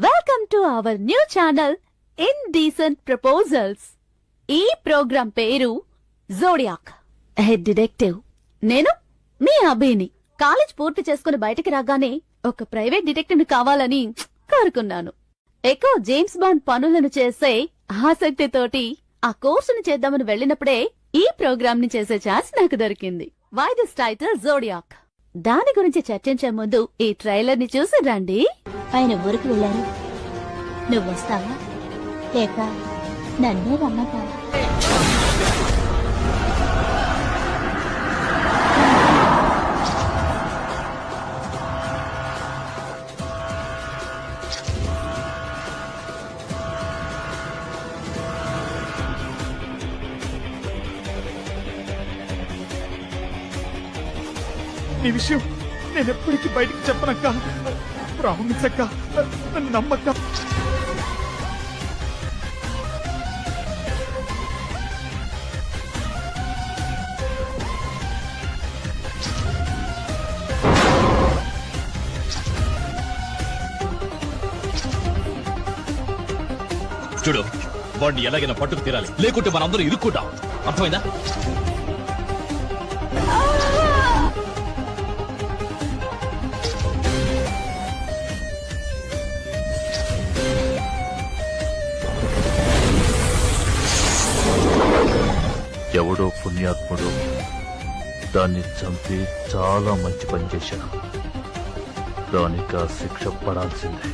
Welcome to our new channel indecent proposals. ఈ programme పేరు zodiac. Head detective నేను మీ అభిని. College పూర్తి చేసుకుని బయటికి రాగానే ఒక ప్రైవేట్ డిటెక్టివ్ ని కావాలని కోరుకున్నాను. ఎక్కువ జేమ్స్ బాండ్ పనులను చేసే ఆసక్తితోటి ఆ కోర్సును చేద్దామని వెళ్ళినప్పుడే ఈ ప్రోగ్రాం ని చేసే ఛాన్స్ నాకు దొరికింది. Why this title zodiac? దాని గురించి చర్చించే ముందు ఈ ట్రైలర్ ని చూసి రండి. ఆయన ఊరికి వెళ్ళారు. నువ్వు వస్తావా లేక నన్నే రమ్మంటావా? ఈ విషయం నేను ఎప్పటికీ బయటికి చెప్పనక్క. ప్రామిస్ అక్క, నన్ను నమ్మక్క. చూడు, వాడిని ఎలాగైనా పట్టుకు తీరాలి, లేకుంటే మనందరూ ఇరుక్కుంటాం. అర్థమైందా? ఎవడో పుణ్యాత్ముడు దాన్ని చంపి చాలా మంచి పని చేశాడు. దానికి ఆ శిక్ష పడాల్సిందే.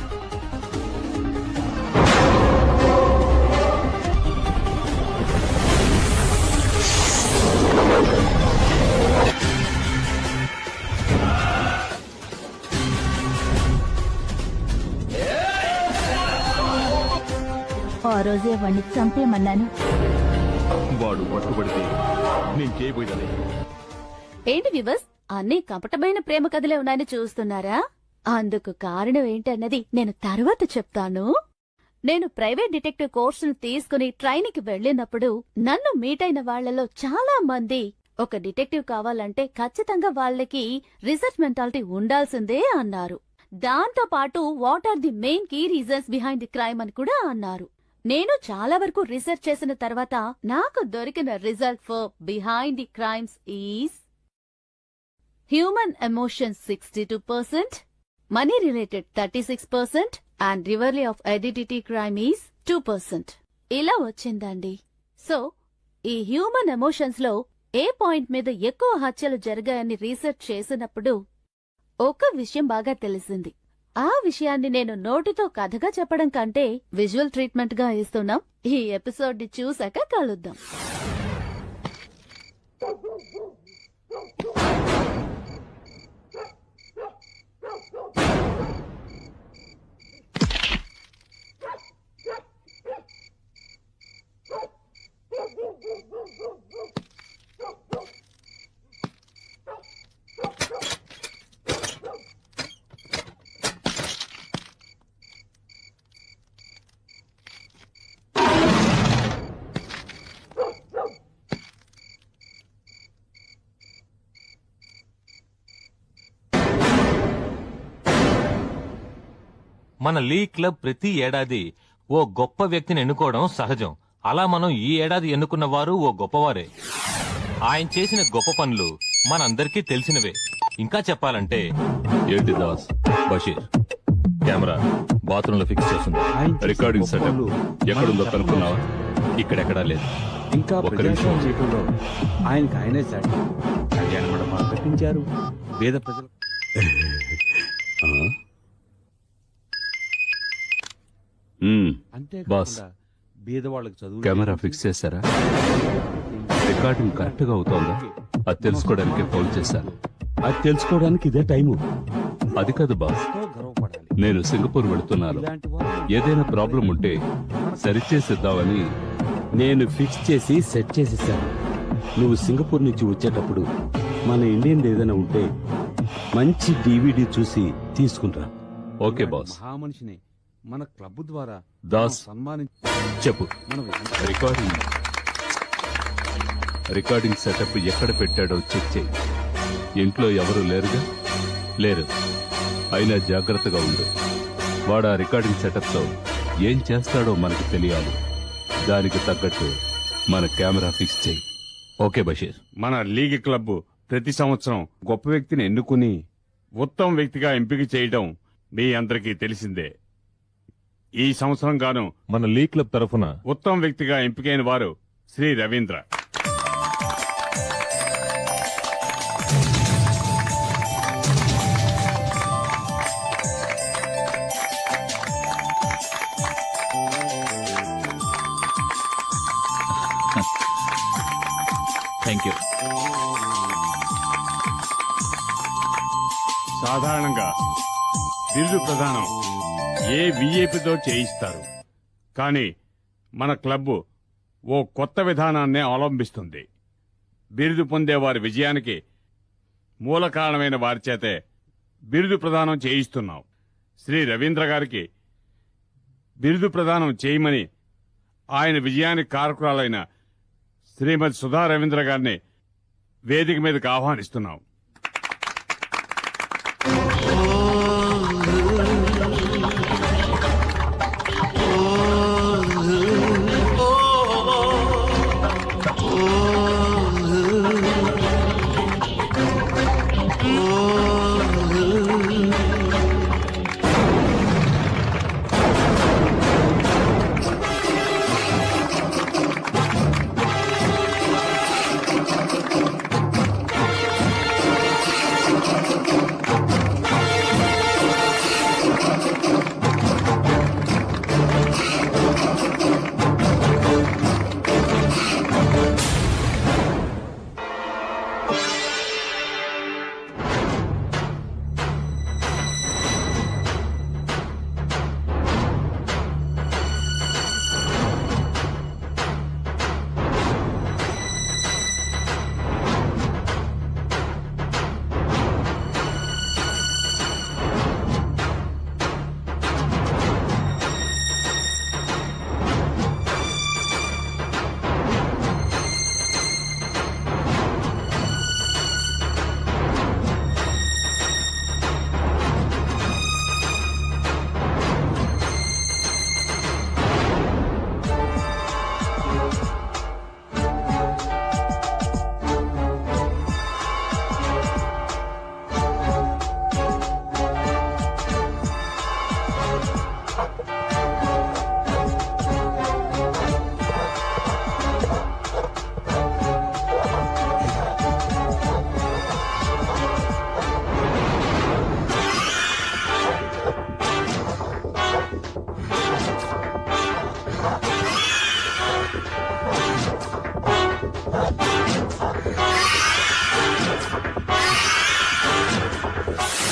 ఆ రోజే వాణ్ణి చంపేయమన్నాను. వాడు పట్టుబడితే నేను చేయబోయేదే. ఏంటి వివస్, అన్ని కపటమైన ప్రేమ కథలే ఉన్నాయని చూస్తున్నారా? అందుకు కారణం ఏంటన్నది నేను తర్వాత చెప్తాను. నేను ప్రైవేట్ డిటెక్టివ్ కోర్సును తీసుకుని ట్రైనింగ్ కి వెళ్లినప్పుడు నన్ను మీట్ అయిన వాళ్లలో చాలా మంది ఒక డిటెక్టివ్ కావాలంటే ఖచ్చితంగా వాళ్ళకి రీసెర్చ్ మెంటాలిటీ ఉండాల్సిందే అన్నారు. దాంతో పాటు what are the main key reasons behind the crime అని కూడా అన్నారు. నేను చాలా వరకు రీసెర్చ్ చేసిన తర్వాత నాకు దొరికిన result for behind the crimes is human emotions 62%, money related 36% and rivalry of identity crime is 2%. ఇలా వచ్చిందండి. సో ఈ హ్యూమన్ ఎమోషన్స్ లో ఏ పాయింట్ మీద ఎక్కువ హత్యలు జరిగాయని రీసెర్చ్ చేసినప్పుడు ఒక విషయం బాగా తెలిసింది. ఆ విషయాన్ని నేను నోటితో కథగా చెప్పడం కంటే విజువల్ ట్రీట్మెంట్ గా ఇస్తున్నాం. ఈ ఎపిసోడ్ ని చూశాక కలుద్దాం. మన లీ క్లబ్ ప్రతి ఏడాది ఓ గొప్ప వ్యక్తిని ఎన్నుకోవడం సహజం. అలా మనం ఈ ఏడాది ఎన్నుకున్న వారు ఓ గొప్పవారే. ఆయన చేసిన గొప్ప పనులు మనందరికీ తెలిసినవే. ఇంకా చెప్పాలంటే ఏంటి దాస్? బషీర్ కెమెరా బాత్రూమ్ లో ఫిక్స్ చేస్తుంది. రికార్డింగ్ సెటప్ ఎక్కడుందో కనుక్కున్నావా? ఇక్కడెక్కడా లేదు. ఇంకా ప్రజాసేవ చేయడంలో ఆయనకి ఆయనే సాటి. కళ్యాణ మండపాలు కట్టించారు. పేద ప్రజలు బాస్, బీదవాళ్ళకి చదువు. కెమెరా ఫిక్స్ చేశారా? రికార్డింగ్ కరెక్ట్ గా అవుతోందా? అది తెలుసుకోవడానికి ఫోన్ చేశాను. అది తెలుసుకోవడానికి ఇదే టైము. అది కాదు బాస్, గర్వపడాలి. నేను సింగపూర్ వెళుతున్నాను. ఇలాంటి వారు ఏదైనా ప్రాబ్లం ఉంటే సరిచేసిద్దామని. నేను ఫిక్స్ చేసి సెట్ చేసేసాను. నువ్వు సింగపూర్ నుంచి వచ్చేటప్పుడు మన ఇండియన్ ఏదైనా ఉంటే మంచి డివిడి చూసి తీసుకుంటా. Okay boss. మహామనిషిని మన క్లబ్ ద్వారా దాస్, సన్మానించి చెప్పు. మనం రికార్డింగ్ సెటప్ ఎక్కడ పెట్టాడో చెక్ చేయి. ఇంట్లో ఎవరు లేరుగా? లేరు. అయినా జాగ్రత్తగా ఉండు. వాడు ఆ రికార్డింగ్ సెటప్తో ఏం చేస్తాడో మనకు తెలియాలి. దానికి తగ్గట్టు మన కెమెరా ఫిక్స్ చేయి. ఓకే బషీర్. మన లీగ్ క్లబ్ ప్రతి సంవత్సరం గొప్ప వ్యక్తిని ఎన్నుకుని ఉత్తమ వ్యక్తిగా ఎంపిక చేయడం మీ అందరికీ తెలిసిందే. ఈ సంవత్సరం గాను మన లీ క్లబ్ తరఫున ఉత్తమ వ్యక్తిగా ఎంపికైన వారు శ్రీ రవీంద్ర. Thank you. సాధారణంగా బిరుదు ప్రదానం ఏ విఐపితో చేయిస్తారు, కానీ మన క్లబ్ ఓ కొత్త విధానాన్నే అవలంబిస్తుంది. బిరుదు పొందే వారి విజయానికి మూల కారణమైన వారి చేతే బిరుదు ప్రదానం చేయిస్తున్నాం. శ్రీ రవీంద్ర గారికి బిరుదు ప్రదానం చేయమని ఆయన విజయానికి కారకురాలైన శ్రీమతి సుధా రవీంద్ర గారిని వేదిక మీదకి ఆహ్వానిస్తున్నాం.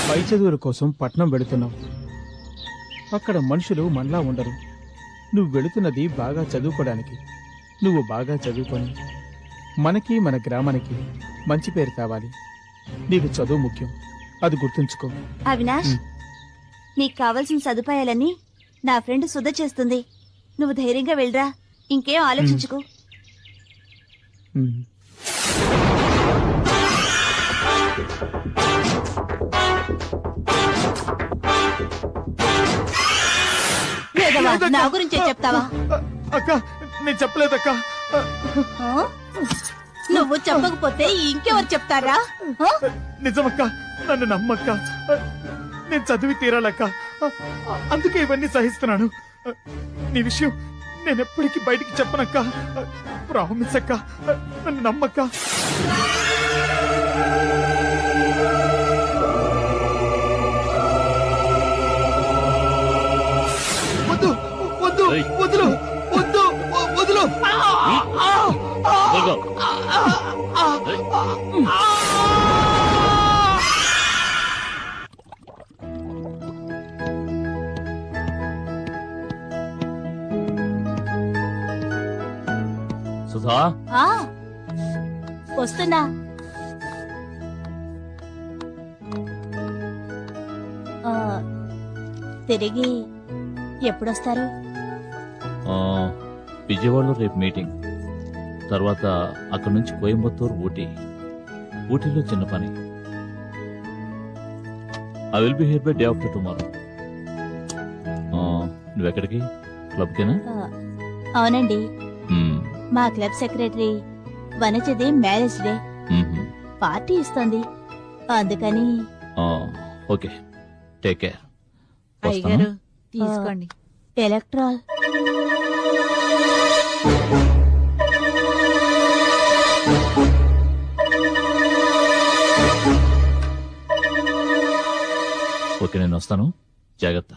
పై చదువుల కోసం పట్నం వెళుతున్నావు. అక్కడ మనుషులు మనలా ఉండరు. నువ్వు వెళుతున్నది బాగా చదువుకోవడానికి. నువ్వు బాగా చదువుకొని మనకి మన గ్రామానికి మంచి పేరు కావాలి. నీకు చదువు ముఖ్యం, అది గుర్తుంచుకో. అవినాష్, నీకు కావలసిన సదుపాయాలన్నీ నా ఫ్రెండ్ సుధ చేస్తుంది. నువ్వు ధైర్యంగా వెళ్ళరా, ఇంకేం ఆలోచించుకో. ఉమ్. లేదమ్మా, నా గురించే చెప్తావా? అక్క, నేను చెప్పలేదక్క. ఆ? నువ్వు చెప్పకపోతే ఇంకెవరు చెప్తారా? ఆ? నిజమక్క, నన్ను నమ్మక్క. నేను చదివి తీరాలక్క, అందుకే ఇవన్నీ సహిస్తున్నాను. నీ విషయం నేను ఎప్పటికీ బయటికి చెప్పనక్క. ప్రామిస్ అక్క, నన్ను నమ్మక్క. వద్దు వద్దు వదులు వద్దు వదులు. సుధా, ఆ, వస్తున్నా. ఆ, తిరిగి ఎప్పుడొస్తారు? విజయవాడలో రేపు మీటింగ్, తర్వాత అక్కడి నుంచి కోయంబత్తూరు, ఊటీలో చిన్న పని. I will be here by day after tomorrow. నువ్వెక్కడికి? క్లబ్కేనా? అవునండి, మ్మ్. మా క్లబ్ సెక్రటరీ వనజది మ్యారేజ్ డే మ్మ్. పార్టీ ఇస్తోంది, అందుకని. ఆ, ఓకే, టేక్ కేర్. అయ్యగారు వస్తాను. తీసుకోండి. ఎలక్ట్రాల్. ఓకే, నేను వస్తాను. జాగ్రత్త.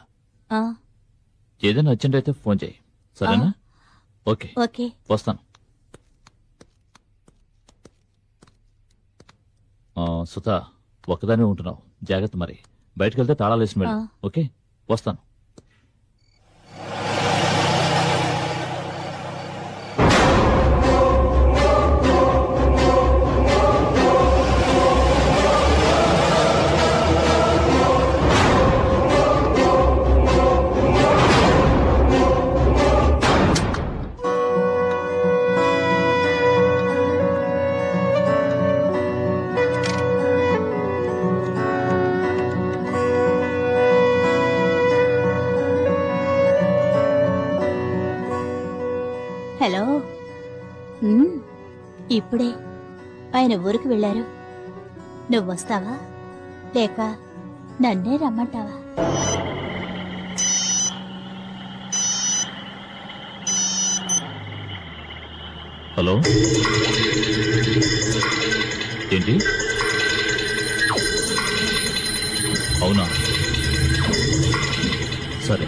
ఆ, ఏదైనా అర్జెంట్ అయితే ఫోన్ చేయి, సరేనా? Okay, okay. వస్తాను. సుధా, ఒక్కదానే ఉంటున్నావు, జాగ్రత్త. మరి బయటకు వెళ్తే తాళాలు వేసి వెళ్ళు. ఓకే, వస్తాను. హలో. ఇప్పుడే ఆయన ఊరికి వెళ్ళారు. నువ్వు వస్తావా లేక నన్నే రమ్మంటావా? హలో, ఏంటి? అవునా, సరే,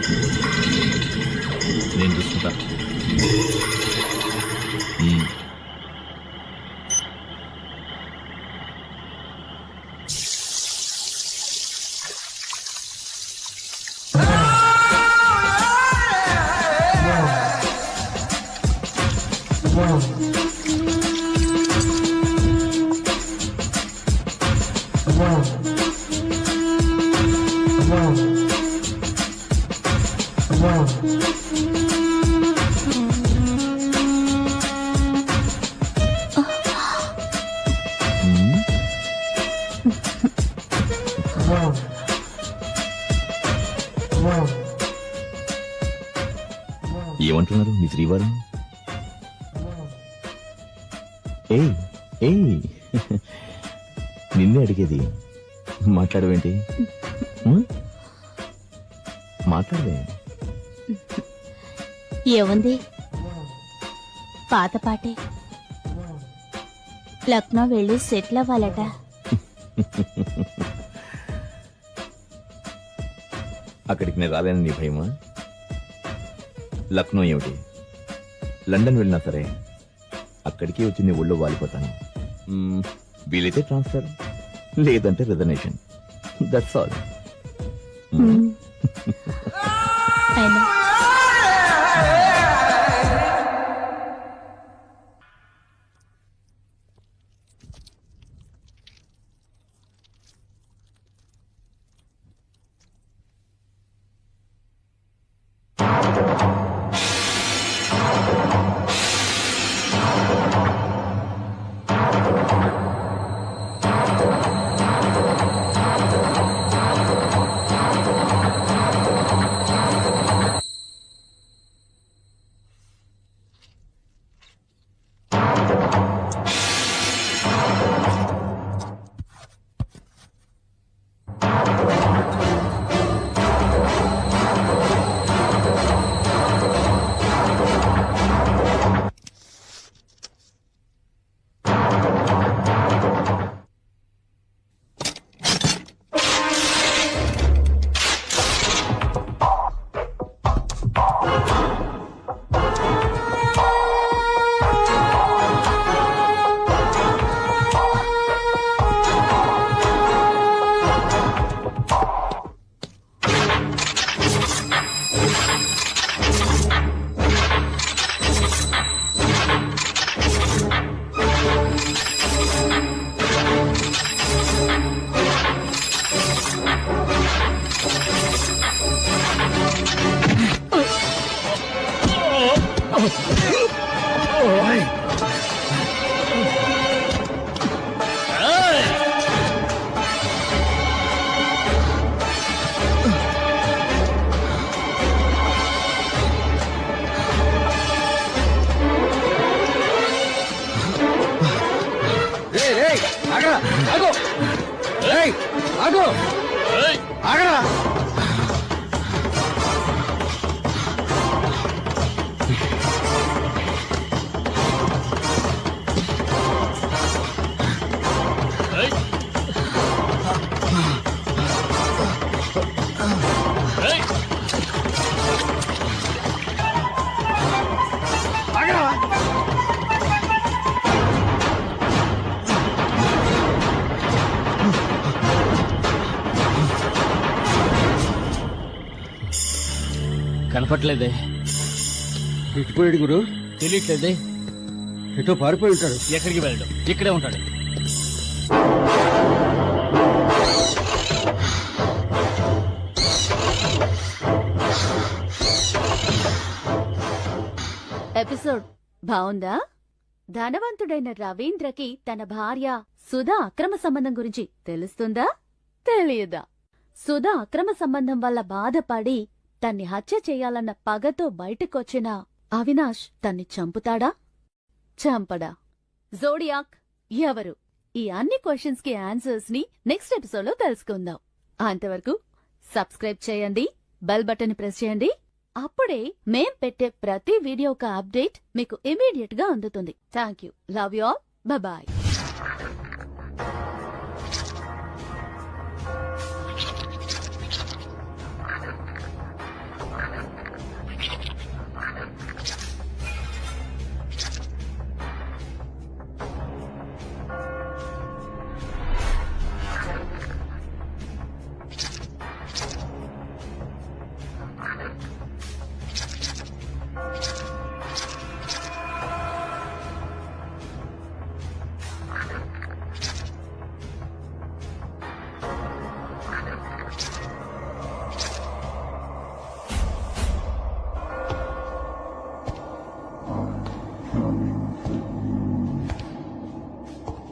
నేను చూసుకుంటా. ఏమంటున్నారు మీ శ్రీవారు? ఏయ్ ఏయ్, నిన్నే అడిగేది. మాట్లాడవేంటి? మాట్లాడవే. ఏముంది, పాత పాటే. లక్నో వెళ్ళి సెటిల్ అవ్వాలట. అక్కడికి నేను రాలేని నీ భయమా? లక్నో ఏమిటి, లండన్ వెళ్ళినా సరే అక్కడికి వచ్చి నీ ఒళ్ళో వాలిపోతాను. వీలైతే ట్రాన్స్ఫర్, లేదంటే రిజర్వేషన్. That's all. అయినా ఆగు ఆగరా కనపట్లేదే. ఇటుపోయాడు గురు, తెలియట్లేదే. ఎటో పారిపోయి ఉంటాడు. ఎక్కడికి వెళ్ళడం? ఇక్కడే ఉంటాడు. ఎపిసోడ్ బావుందా? ధనవంతుడైన రవీంద్రకి తన భార్య సుధా అక్రమ సంబంధం గురించి తెలుస్తుందా తెలియదా? సుధా అక్రమ సంబంధం వల్ల బాధపడి తన్ని హత్య చేయాలన్న పగతో బయటకొచ్చిన అవినాష్ తన్ని చంపుతాడా చంపడా? జోడియాక్ ఎవరు? ఈ అన్ని క్వశ్చన్స్ కి ఆన్సర్స్ ని నెక్స్ట్ ఎపిసోడ్ లో తెలుసుకుందాం. అంతవరకు సబ్స్క్రైబ్ చేయండి, బెల్ బటన్ ప్రెస్ చేయండి. అప్పుడే మేం పెట్టే ప్రతి వీడియో ఒక అప్డేట్ మీకు ఇమీడియట్ గా అందుతుంది. Thank you. Love you all. Bye.